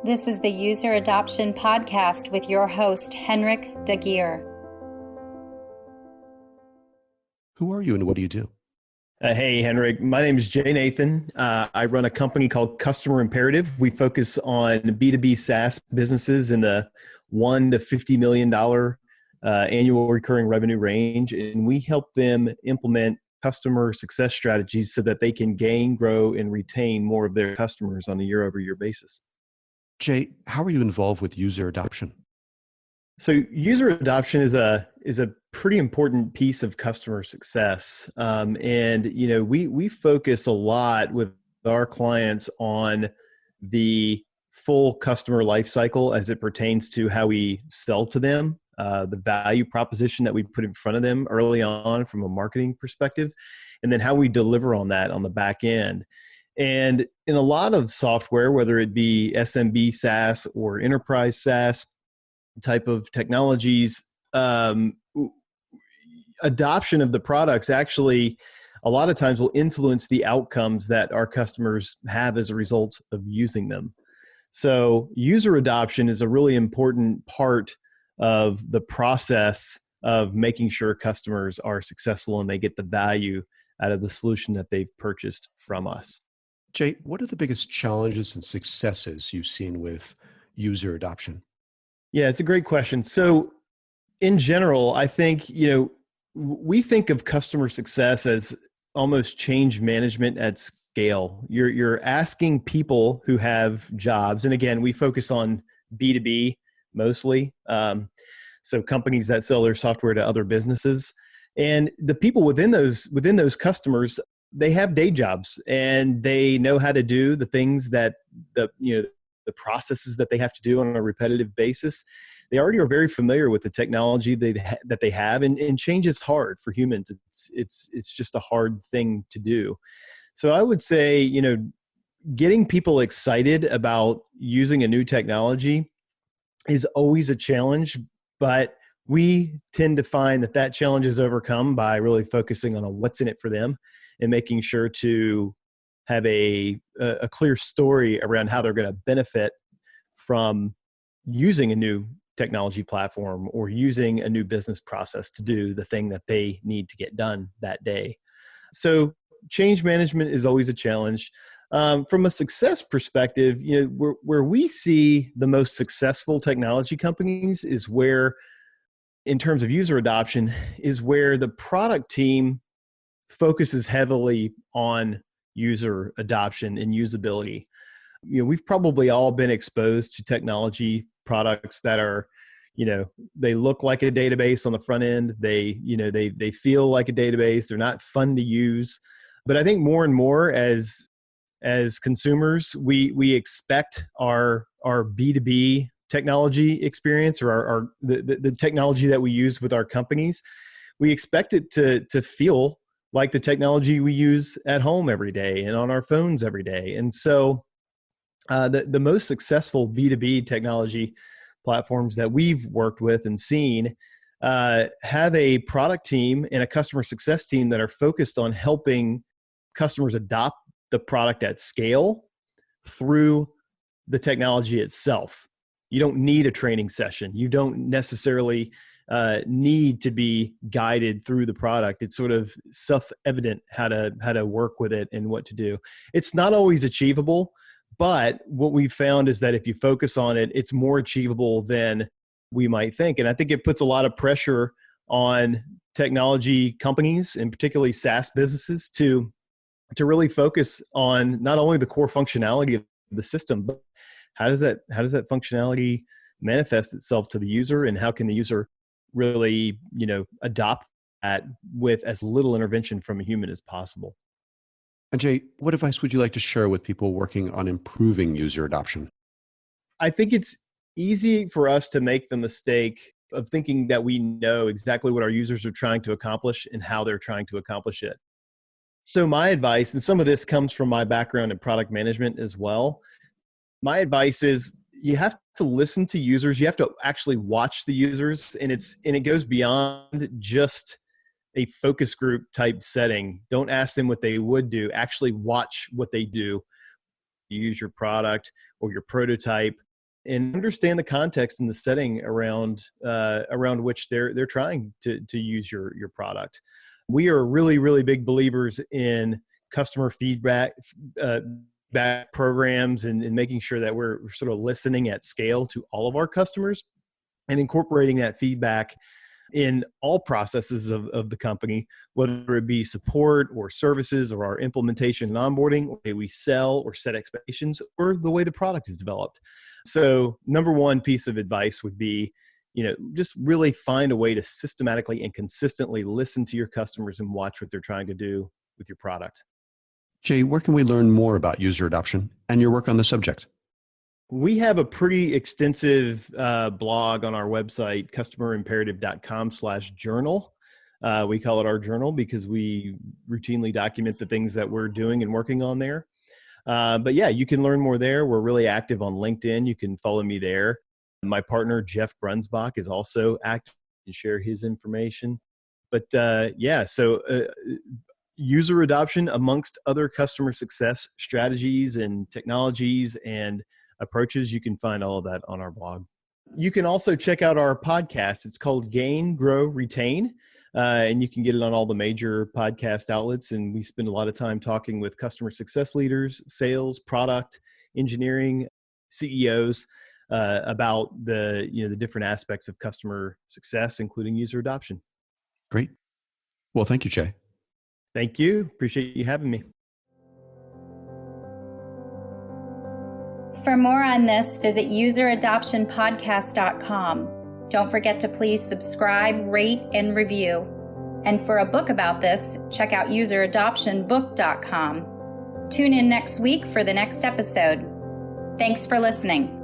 This is the User Adoption Podcast with your host, Henrik Dagier. Who are you and what do you do? Hey, Henrik. My name is Jay Nathan. I run a company called Customer Imperative. We focus on B2B SaaS businesses in the $1 to $50 million annual recurring revenue range, and we help them implement customer success strategies so that they can gain, grow, and retain more of their customers on a year-over-year basis. Jay, how are you involved with user adoption? So user adoption is a pretty important piece of customer success. We focus a lot with our clients on the full customer life cycle as it pertains to how we sell to them, the value proposition that we put in front of them early on from a marketing perspective, and then how we deliver on that on the back end. And in a lot of software, whether it be SMB SaaS or enterprise SaaS type of technologies, adoption of the products actually a lot of times will influence the outcomes that our customers have as a result of using them. So user adoption is a really important part of the process of making sure customers are successful and they get the value out of the solution that they've purchased from us. Jay, what are the biggest challenges and successes you've seen with user adoption? Yeah, it's a great question. So in general, I think, we think of customer success as almost change management at scale. You're asking people who have jobs, and again, we focus on B2B mostly. So companies that sell their software to other businesses, and the people within those customers, they have day jobs and they know how to do the things that the processes that they have to do on a repetitive basis. They already are very familiar with the technology that they have, and change is hard for humans. It's just a hard thing to do. So I would say, getting people excited about using a new technology is always a challenge, but we tend to find that challenge is overcome by really focusing on what's in it for them and making sure to have a clear story around how they're going to benefit from using a new technology platform or using a new business process to do the thing that they need to get done that day. So change management is always a challenge. From a success perspective, where we see the most successful technology companies is where, in terms of user adoption, is where the product team focuses heavily on user adoption and usability. We've probably all been exposed to technology products that are, they look like a database on the front end. They feel like a database. They're not fun to use. But I think more and more as consumers, we expect our B2B technology experience, or the technology that we use with our companies, we expect it to feel like the technology we use at home every day and on our phones every day. And so the most successful B2B technology platforms that we've worked with and seen have a product team and a customer success team that are focused on helping customers adopt the product at scale through the technology itself. You don't need a training session. You don't necessarily need to be guided through the product. It's sort of self-evident how to work with it and what to do. It's not always achievable, but what we've found is that if you focus on it, it's more achievable than we might think. And I think it puts a lot of pressure on technology companies, and particularly SaaS businesses, to really focus on not only the core functionality of the system, but how does that functionality manifest itself to the user, and how can the user really, adopt that with as little intervention from a human as possible. And Jay, what advice would you like to share with people working on improving user adoption? I think it's easy for us to make the mistake of thinking that we know exactly what our users are trying to accomplish and how they're trying to accomplish it. So my advice, and some of this comes from my background in product management as well, my advice is you have to listen to users. You have to actually watch the users, and it goes beyond just a focus group type setting. Don't ask them what they would do. Actually watch what they do. You use your product or your prototype and understand the context and the setting around which they're trying to use your product. We are really, really big believers in customer feedback back programs and making sure that we're sort of listening at scale to all of our customers and incorporating that feedback in all processes of the company, whether it be support or services or our implementation and onboarding, or the way we sell or set expectations, or the way the product is developed. So number one piece of advice would be, just really find a way to systematically and consistently listen to your customers and watch what they're trying to do with your product. Jay, where can we learn more about user adoption and your work on the subject? We have a pretty extensive blog on our website, customerimperative.com/journal. We call it our journal because we routinely document the things that we're doing and working on there. But yeah, you can learn more there. We're really active on LinkedIn. You can follow me there. My partner, Jeff Brunsbach, is also active and share his information. But user adoption amongst other customer success strategies and technologies and approaches, you can find all of that on our blog. You can also check out our podcast. It's called Gain, Grow, Retain. And you can get it on all the major podcast outlets. And we spend a lot of time talking with customer success leaders, sales, product, engineering, CEOs about the different aspects of customer success, including user adoption. Great. Well, thank you, Jay. Thank you. Appreciate you having me. For more on this, visit useradoptionpodcast.com. Don't forget to please subscribe, rate, and review. And for a book about this, check out useradoptionbook.com. Tune in next week for the next episode. Thanks for listening.